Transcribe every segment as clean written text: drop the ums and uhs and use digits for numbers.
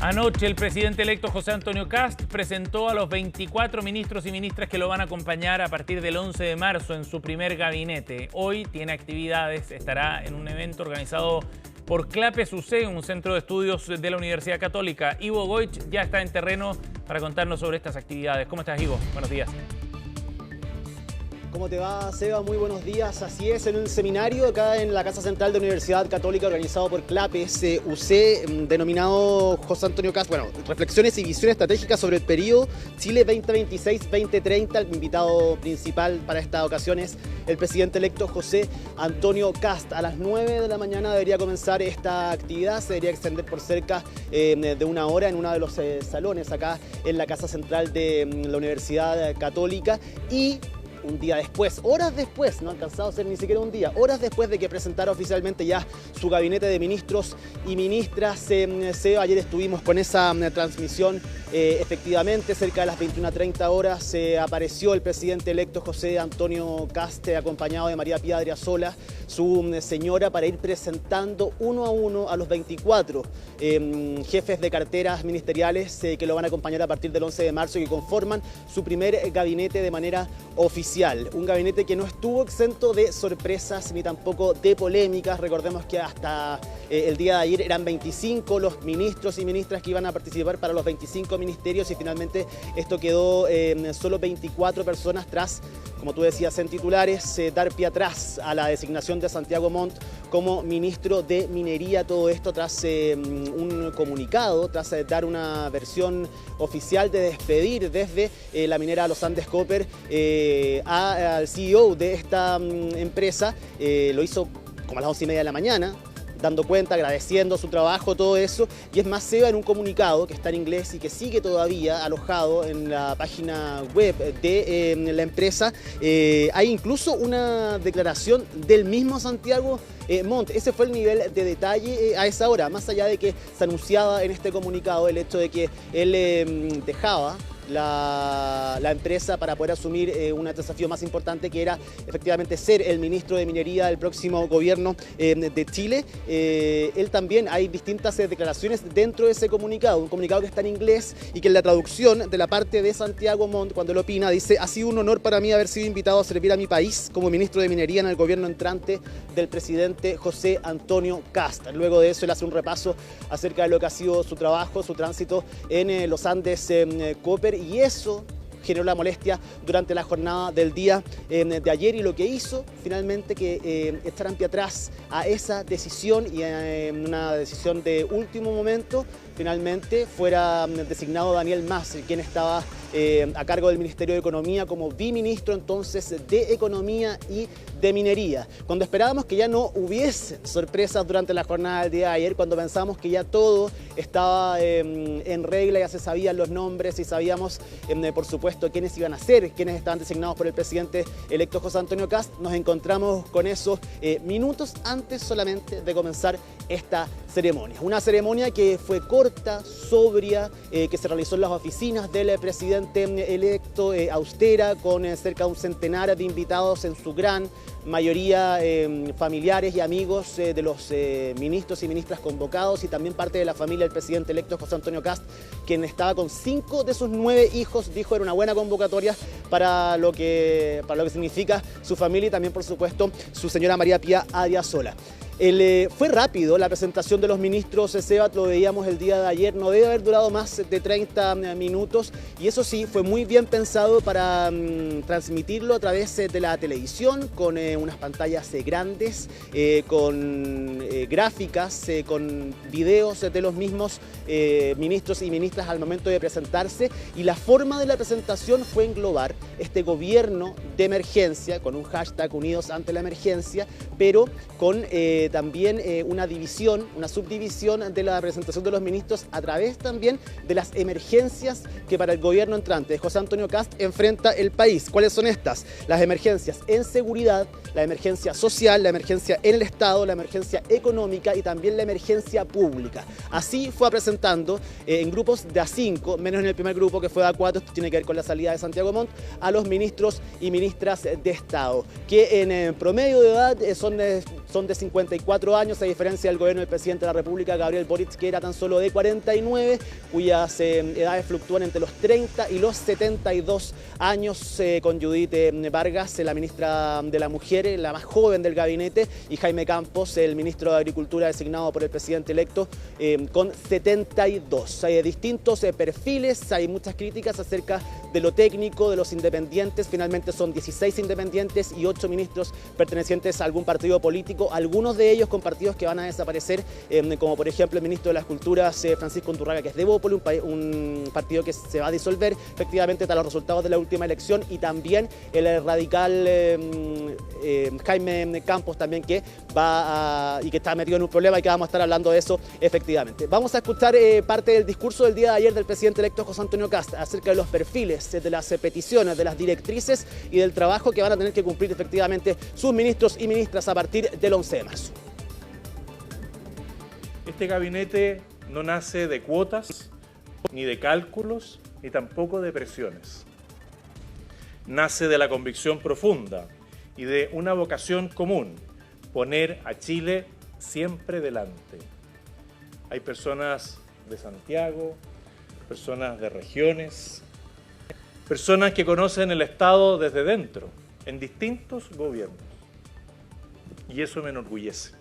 Anoche el presidente electo José Antonio Kast presentó a los 24 ministros y ministras que lo van a acompañar a partir del 11 de marzo en su primer gabinete. Hoy tiene actividades, estará en un evento organizado por CLAPES UC, un centro de estudios de la Universidad Católica. Ivo Goich ya está en terreno para contarnos sobre estas actividades. ¿Cómo estás, Ivo? Buenos días. ¿Cómo te va, Seba? Muy buenos días. Así es, en un seminario acá en la Casa Central de la Universidad Católica organizado por CLAPES UC, denominado José Antonio Kast, reflexiones y visión estratégica sobre el periodo Chile 2026-2030. El invitado principal para esta ocasión es el presidente electo José Antonio Kast. A las 9 de la mañana debería comenzar esta actividad, se debería extender por cerca de una hora en uno de los salones acá en la Casa Central de la Universidad Católica. Y un día después, horas después, no ha alcanzado a ser ni siquiera un día, horas después de que presentara oficialmente ya su gabinete de ministros y ministras, ayer estuvimos con esa transmisión. Efectivamente, cerca de las 21:30 horas apareció el presidente electo José Antonio Kast, acompañado de María Pía Adriasola, su señora, para ir presentando uno a uno a los 24 jefes de carteras ministeriales que lo van a acompañar a partir del 11 de marzo y que conforman su primer gabinete de manera oficial. Un gabinete que no estuvo exento de sorpresas ni tampoco de polémicas. Recordemos que hasta el día de ayer eran 25 los ministros y ministras que iban a participar para los 25 ministerios y finalmente esto quedó solo 24 personas tras, como tú decías en titulares, dar pie atrás a la designación de Santiago Montt como ministro de Minería. Todo esto tras un comunicado, tras dar una versión oficial de despedir desde la minera Los Andes Copper al CEO de esta empresa. Lo hizo como a las 11:30 de la mañana, dando cuenta, agradeciendo su trabajo, todo eso. Y es más, Seba, en un comunicado que está en inglés y que sigue todavía alojado en la página web de la empresa, hay incluso una declaración del mismo Santiago Montt. Ese fue el nivel de detalle a esa hora, más allá de que se anunciaba en este comunicado el hecho de que él dejaba la empresa para poder asumir un desafío más importante, que era efectivamente ser el ministro de Minería del próximo gobierno de Chile. Él también, hay distintas declaraciones dentro de ese comunicado, un comunicado que está en inglés y que en la traducción de la parte de Santiago Montt, cuando lo opina, dice: ha sido un honor para mí haber sido invitado a servir a mi país como ministro de Minería en el gobierno entrante del presidente José Antonio Kast. Luego de eso él hace un repaso acerca de lo que ha sido su trabajo, su tránsito en Los Andes Copper, y eso generó la molestia durante la jornada del día de ayer, y lo que hizo finalmente que echaran pie atrás a esa decisión y una decisión de último momento, finalmente fuera designado Daniel Mas, quien estaba a cargo del Ministerio de Economía como biministro entonces de Economía y de Minería. Cuando esperábamos que ya no hubiese sorpresas durante la jornada del día de ayer, cuando pensábamos que ya todo estaba en regla, ya se sabían los nombres y sabíamos por supuesto quiénes iban a ser, quiénes estaban designados por el presidente electo José Antonio Kast, nos encontramos con eso minutos antes solamente de comenzar esta ceremonia. Una ceremonia que fue corta, sobria, que se realizó en las oficinas del presidente electo, austera, con cerca de un centenar de invitados, en su gran mayoría familiares y amigos de los ministros y ministras convocados, y también parte de la familia del presidente electo José Antonio Kast, quien estaba con 5 de sus 9 hijos. Dijo era una buena convocatoria para lo que significa su familia y también, por supuesto, su señora María Pía Adriasola. Fue rápido la presentación de los ministros, Seba, lo veíamos el día de ayer, no debe haber durado más de 30 minutos, y eso sí, fue muy bien pensado para transmitirlo a través de la televisión, con unas pantallas grandes, con gráficas, con videos de los mismos ministros y ministras al momento de presentarse, y la forma de la presentación fue englobar este gobierno de emergencia, con un hashtag Unidos ante la Emergencia, pero con también una división, una subdivisión de la presentación de los ministros a través también de las emergencias que para el gobierno entrante de José Antonio Kast enfrenta el país. ¿Cuáles son estas? Las emergencias en seguridad, la emergencia social, la emergencia en el Estado, la emergencia económica y también la emergencia pública. Así fue presentando en grupos de A5, menos en el primer grupo que fue de A4, esto tiene que ver con la salida de Santiago Montt, a los ministros y ministras de Estado, que en promedio de edad son de 50 54 años, a diferencia del gobierno del presidente de la República, Gabriel Boric, que era tan solo de 49, cuyas edades fluctúan entre los 30 y los 72 años, con Judith Vargas, la ministra de la Mujer, la más joven del gabinete, y Jaime Campos, el ministro de Agricultura designado por el presidente electo, con 72. Hay distintos perfiles, hay muchas críticas acerca de lo técnico de los independientes. Finalmente son 16 independientes y 8 ministros pertenecientes a algún partido político, algunos de ellos con partidos que van a desaparecer, como por ejemplo el ministro de las Culturas, Francisco Unturraga, que es de Bópoli, un partido que se va a disolver efectivamente tras los resultados de la última elección, y también el radical Jaime Campos también, que y que está metido en un problema, y que vamos a estar hablando de eso efectivamente. Vamos a escuchar parte del discurso del día de ayer del presidente electo José Antonio Kast acerca de los perfiles, de las peticiones, de las directrices y del trabajo que van a tener que cumplir efectivamente sus ministros y ministras a partir del 11 de marzo. Este gabinete no nace de cuotas, ni de cálculos, ni tampoco de presiones. Nace de la convicción profunda y de una vocación común: poner a Chile siempre delante. Hay personas de Santiago, personas de regiones, personas que conocen el Estado desde dentro, en distintos gobiernos. Y eso me enorgullece.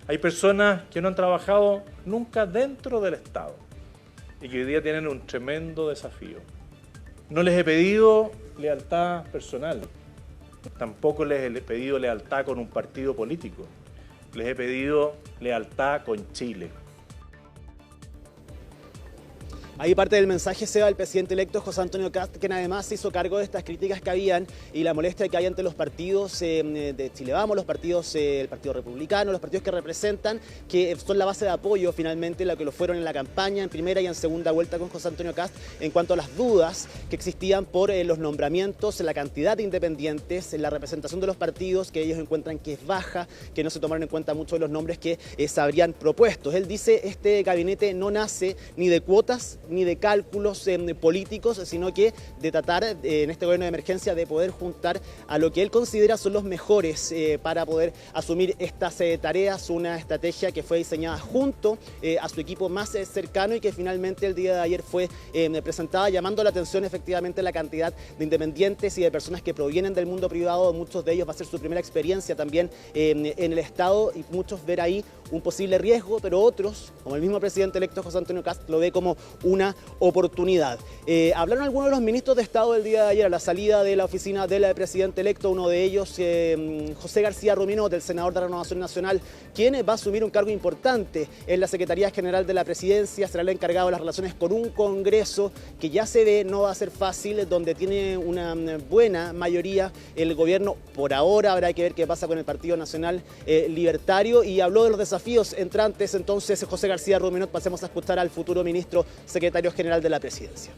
Hay personas que no han trabajado nunca dentro del Estado y que hoy día tienen un tremendo desafío. No les he pedido lealtad personal, tampoco les he pedido lealtad con un partido político, les he pedido lealtad con Chile. Ahí parte del mensaje se va el presidente electo José Antonio Kast, quien además se hizo cargo de estas críticas que habían y la molestia que hay ante los partidos de Chile Vamos, los partidos, el Partido Republicano, los partidos que representan, que son la base de apoyo finalmente, lo que lo fueron en la campaña, en primera y en segunda vuelta con José Antonio Kast, en cuanto a las dudas que existían por los nombramientos, la cantidad de independientes, la representación de los partidos, que ellos encuentran que es baja, que no se tomaron en cuenta muchos de los nombres que se habrían propuesto. Él dice: este gabinete no nace ni de cuotas ni de cálculos políticos, sino que de tratar en este gobierno de emergencia de poder juntar a lo que él considera son los mejores para poder asumir estas tareas, una estrategia que fue diseñada junto a su equipo más cercano y que finalmente el día de ayer fue presentada, llamando la atención efectivamente la cantidad de independientes y de personas que provienen del mundo privado. Muchos de ellos va a ser su primera experiencia también en el Estado, y muchos ver ahí un posible riesgo, pero otros, como el mismo presidente electo José Antonio Kast, lo ve como una oportunidad. Hablaron algunos de los ministros de Estado del día de ayer a la salida de la oficina del presidente electo, uno de ellos, José García Ruminot, el senador de Renovación Nacional, quien va a asumir un cargo importante en la Secretaría General de la Presidencia. Será el encargado de las relaciones con un Congreso que ya se ve no va a ser fácil, donde tiene una buena mayoría el gobierno por ahora. Habrá que ver qué pasa con el Partido Nacional Libertario, y habló de los desafíos entrantes entonces José García Ruminot. Pasemos a escuchar al futuro ministro secretario general de la Presidencia.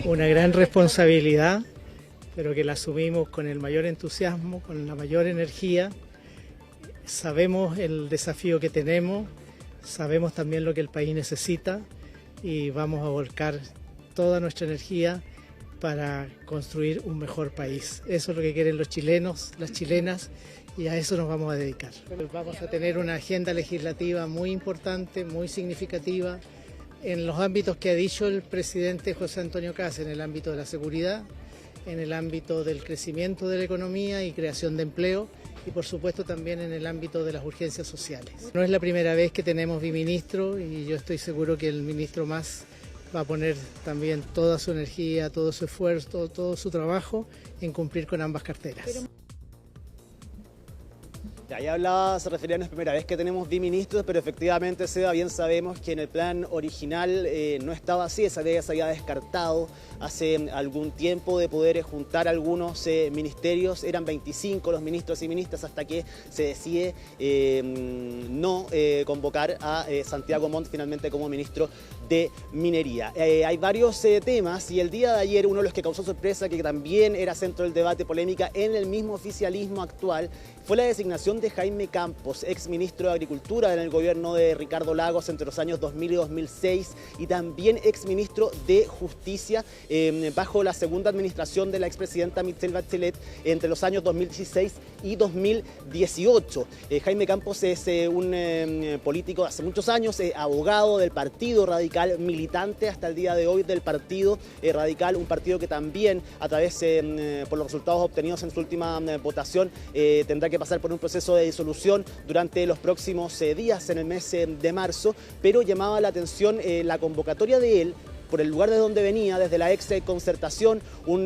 Una gran responsabilidad, pero que la asumimos con el mayor entusiasmo, con la mayor energía. Sabemos el desafío que tenemos, sabemos también lo que el país necesita, y vamos a volcar toda nuestra energía para construir un mejor país. Eso es lo que quieren los chilenos, las chilenas, y a eso nos vamos a dedicar. Vamos a tener una agenda legislativa muy importante, muy significativa, en los ámbitos que ha dicho el presidente José Antonio Kast: en el ámbito de la seguridad, en el ámbito del crecimiento de la economía y creación de empleo, y por supuesto también en el ámbito de las urgencias sociales. No es la primera vez que tenemos biministro, y yo estoy seguro que el ministro Mas va a poner también toda su energía, todo su esfuerzo, todo su trabajo en cumplir con ambas carteras. Ya hablaba, se refería, no es primera vez que tenemos biministros, pero efectivamente, Seba, bien sabemos que en el plan original no estaba así. Esa idea se había descartado hace algún tiempo de poder juntar algunos ministerios. Eran 25 los ministros y ministras hasta que se decide no convocar a Santiago Montt finalmente como ministro de Minería. Hay varios temas, y el día de ayer uno de los que causó sorpresa, que también era centro del debate, polémica en el mismo oficialismo actual, fue la designación designación de Jaime Campos, ex ministro de Agricultura en el gobierno de Ricardo Lagos entre los años 2000 y 2006 y también ex ministro de Justicia bajo la segunda administración de la expresidenta Michelle Bachelet entre los años 2016 y 2018. Jaime Campos es un político de hace muchos años, abogado del Partido Radical, militante hasta el día de hoy del Partido Radical, un partido que también a través, por los resultados obtenidos en su última votación, tendrá que pasar por un proceso de disolución durante los próximos días en el mes de marzo, pero llamaba la atención la convocatoria de él por el lugar de donde venía, desde la ex Concertación, un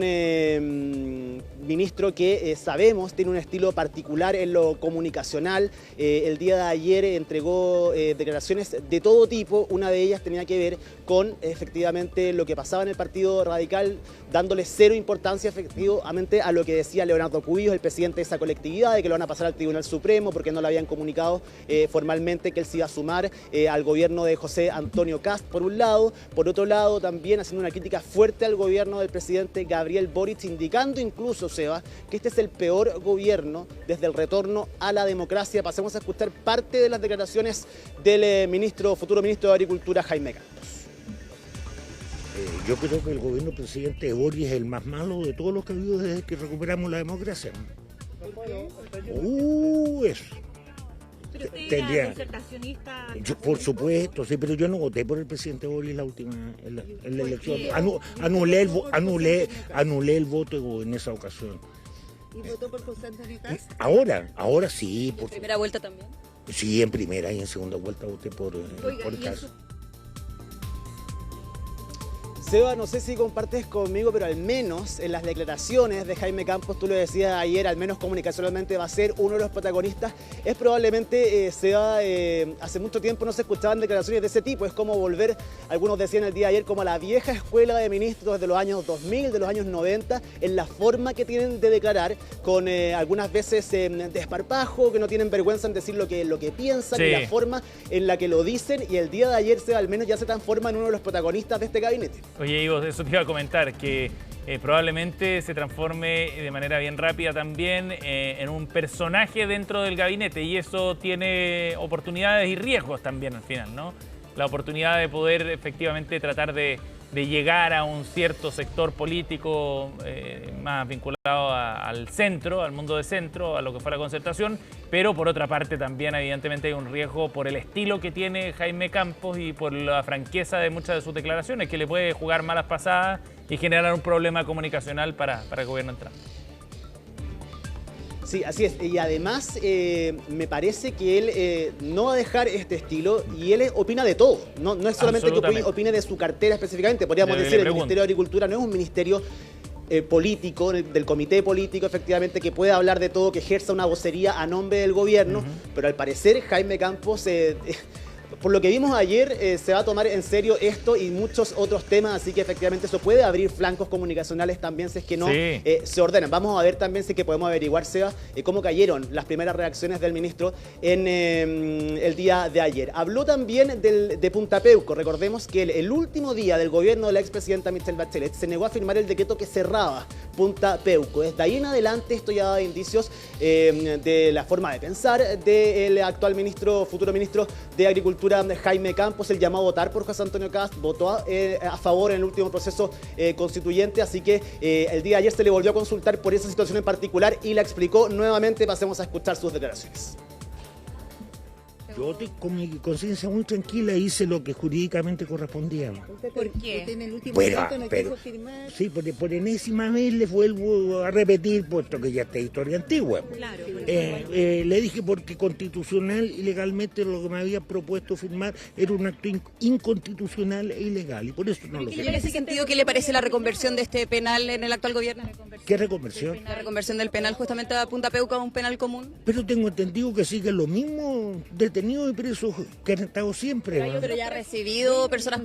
ministro que sabemos tiene un estilo particular en lo comunicacional. El día de ayer entregó declaraciones de todo tipo, una de ellas tenía que ver con efectivamente lo que pasaba en el Partido Radical, dándole cero importancia efectivamente a lo que decía Leonardo Cubillos, el presidente de esa colectividad, de que lo van a pasar al Tribunal Supremo porque no le habían comunicado formalmente que él se iba a sumar al gobierno de José Antonio Kast, por un lado. Por otro lado, también haciendo una crítica fuerte al gobierno del presidente Gabriel Boric, indicando incluso, Seba, que este es el peor gobierno desde el retorno a la democracia. Pasemos a escuchar parte de las declaraciones del futuro ministro de Agricultura, Jaime Campos. Yo creo que el gobierno del presidente Boric es el más malo de todos los que ha habido desde que recuperamos la democracia. Eso. Pero usted era concertacionista. Por supuesto, sí, pero yo no voté por el presidente Boric en la elección. Anulé el voto en esa ocasión. ¿Y votó por José Antonio Kast? Ahora sí. ¿En primera vuelta también? Sí, en primera y en segunda vuelta voté por Kast. Seba, no sé si compartes conmigo, pero al menos en las declaraciones de Jaime Campos, tú lo decías ayer, al menos comunicacionalmente va a ser uno de los protagonistas. Es probablemente, Seba, hace mucho tiempo no se escuchaban declaraciones de ese tipo. Es como volver, algunos decían el día de ayer, como a la vieja escuela de ministros de los años 2000, de los años 90, en la forma que tienen de declarar, con algunas veces desparpajo, que no tienen vergüenza en decir lo que piensan, sí, y la forma en la que lo dicen. Y el día de ayer, Seba, al menos ya se transforma en uno de los protagonistas de este gabinete. Oye, Ivo, eso te iba a comentar, que probablemente se transforme de manera bien rápida también en un personaje dentro del gabinete, y eso tiene oportunidades y riesgos también al final, ¿no? La oportunidad de poder efectivamente tratar de llegar a un cierto sector político más vinculado al centro, al mundo de centro, a lo que fue la Concertación, pero por otra parte también evidentemente hay un riesgo por el estilo que tiene Jaime Campos y por la franqueza de muchas de sus declaraciones, que le puede jugar malas pasadas y generar un problema comunicacional para el gobierno entrante. Sí, así es. Y además me parece que él no va a dejar este estilo, y él opina de todo. No es solamente que opine de su cartera específicamente. Podríamos decir el Ministerio de Agricultura no es un ministerio político, del comité político, efectivamente, que puede hablar de todo, que ejerza una vocería a nombre del gobierno, pero al parecer Jaime Campos... por lo que vimos ayer, se va a tomar en serio esto y muchos otros temas, así que efectivamente eso puede abrir flancos comunicacionales también si es que no se ordenan. Vamos a ver también si es que podemos averiguar, Seba, cómo cayeron las primeras reacciones del ministro en el día de ayer. Habló también de Punta Peuco. Recordemos que el último día del gobierno de la expresidenta Michelle Bachelet se negó a firmar el decreto que cerraba Punta Peuco. Desde ahí en adelante esto ya da indicios de la forma de pensar del actual futuro ministro de Agricultura, Jaime Campos. Él llamó a votar por José Antonio Kast, votó a favor en el último proceso constituyente, así que el día de ayer se le volvió a consultar por esa situación en particular y la explicó nuevamente. Pasemos a escuchar sus declaraciones. Yo con mi conciencia muy tranquila hice lo que jurídicamente correspondía. ¿Por qué? ¿Usted en el último momento no quiso firmar? Sí, por enésima vez le vuelvo a repetir, puesto que ya está historia antigua. Claro. Le dije porque constitucional y legalmente lo que me había propuesto firmar era un acto inconstitucional e ilegal, y por eso no lo firmé. ¿Y en ese sentido qué le parece la reconversión de este penal en el actual gobierno? ¿Qué reconversión? La reconversión del penal justamente a Punta Peuco a un penal común. Pero tengo entendido que siguen los mismos detenidos y presos que han estado siempre. Pero ya ha recibido personas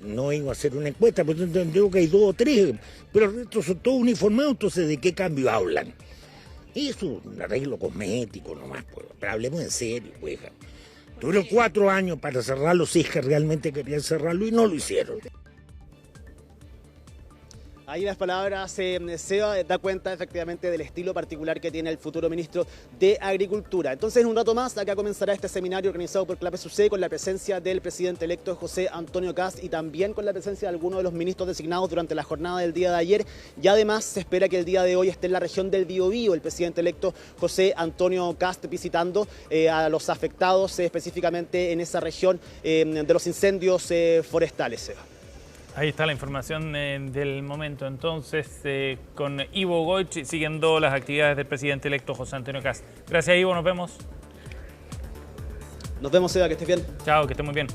no iba a hacer una encuesta, pero tengo que hay 2 o 3, pero el resto son todos uniformados. Entonces, ¿de qué cambio hablan? Eso, un arreglo cosmético nomás, pues. Pero hablemos en serio, pues. Tuvieron 4 años para cerrarlo, si es que realmente querían cerrarlo, y no lo hicieron. Ahí las palabras, Seba da cuenta efectivamente del estilo particular que tiene el futuro ministro de Agricultura. Entonces, en un rato más, acá comenzará este seminario organizado por Clapes UC con la presencia del presidente electo José Antonio Kast y también con la presencia de algunos de los ministros designados durante la jornada del día de ayer. Y además se espera que el día de hoy esté en la región del Biobío el presidente electo José Antonio Kast visitando a los afectados específicamente en esa región de los incendios forestales, Seba. Ahí está la información del momento. Entonces, con Ivo Goich siguiendo las actividades del presidente electo José Antonio Kast. Gracias, Ivo. Nos vemos. Nos vemos, Seba. Que estés bien. Chao, que estés muy bien.